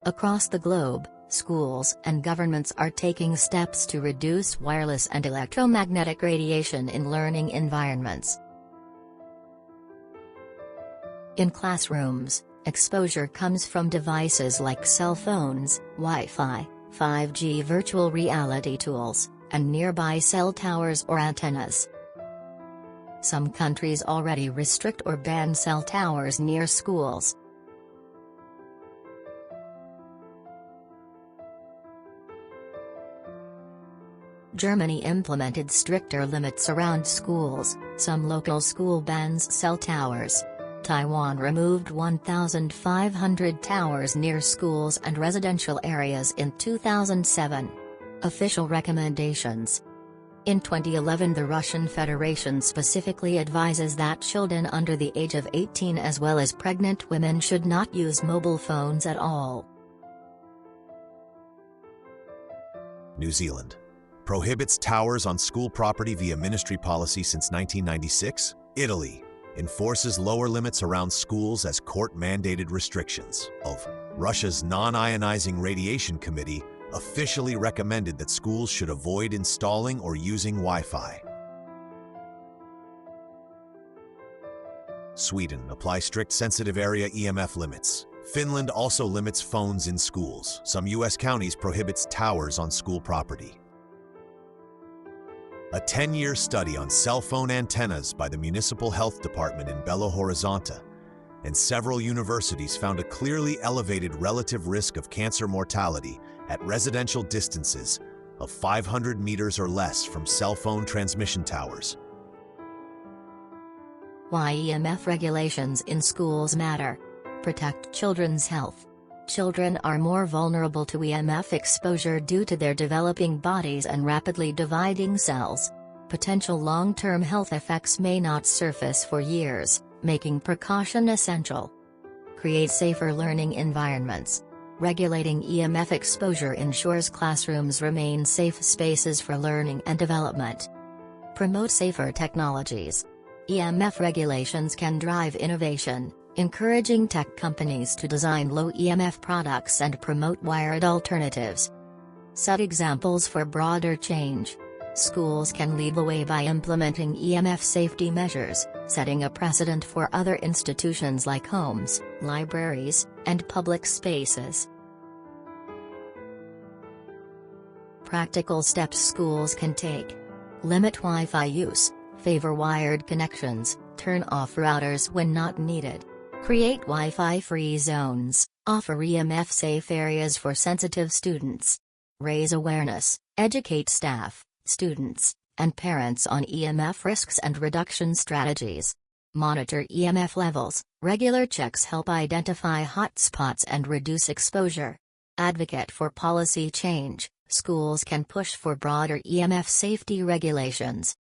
Across the globe, schools and governments are taking steps to reduce wireless and electromagnetic radiation in learning environments. In classrooms, exposure comes from devices like cell phones, Wi-Fi, 5G virtual reality tools, and nearby cell towers or antennas. Some countries already restrict or ban cell towers near schools. Germany implemented stricter limits around schools, some local school bans cell towers. Taiwan removed 1,500 towers near schools and residential areas in 2007. Official recommendations. In 2011, the Russian Federation specifically advises that children under the age of 18 as well as pregnant women should not use mobile phones at all. New Zealand prohibits towers on school property via ministry policy since 1996. Italy enforces lower limits around schools as court-mandated restrictions. Russia's Non-Ionizing Radiation Committee officially recommended that schools should avoid installing or using Wi-Fi. Sweden applies strict sensitive area EMF limits. Finland also limits phones in schools. Some U.S. counties prohibits towers on school property. A 10-year study on cell phone antennas by the Municipal Health Department in Belo Horizonte and several universities found a clearly elevated relative risk of cancer mortality at residential distances of 500 meters or less from cell phone transmission towers. Why EMF regulations in schools matter. Protect children's health. Children are more vulnerable to EMF exposure due to their developing bodies and rapidly dividing cells. Potential long-term health effects may not surface for years, making precaution essential. Create safer learning environments. Regulating EMF exposure ensures classrooms remain safe spaces for learning and development. Promote safer technologies. EMF regulations can drive innovation, encouraging tech companies to design low EMF products and promote wired alternatives. Set examples for broader change. Schools can lead the way by implementing EMF safety measures, setting a precedent for other institutions like homes, libraries, and public spaces. Practical steps schools can take. Limit Wi-Fi use, favor wired connections, turn off routers when not needed. Create Wi-Fi free zones, offer EMF safe areas for sensitive students. Raise awareness, educate staff, students, and parents on EMF risks and reduction strategies. Monitor EMF levels. Regular checks help identify hotspots and reduce exposure. Advocate for policy change. Schools can push for broader EMF safety regulations.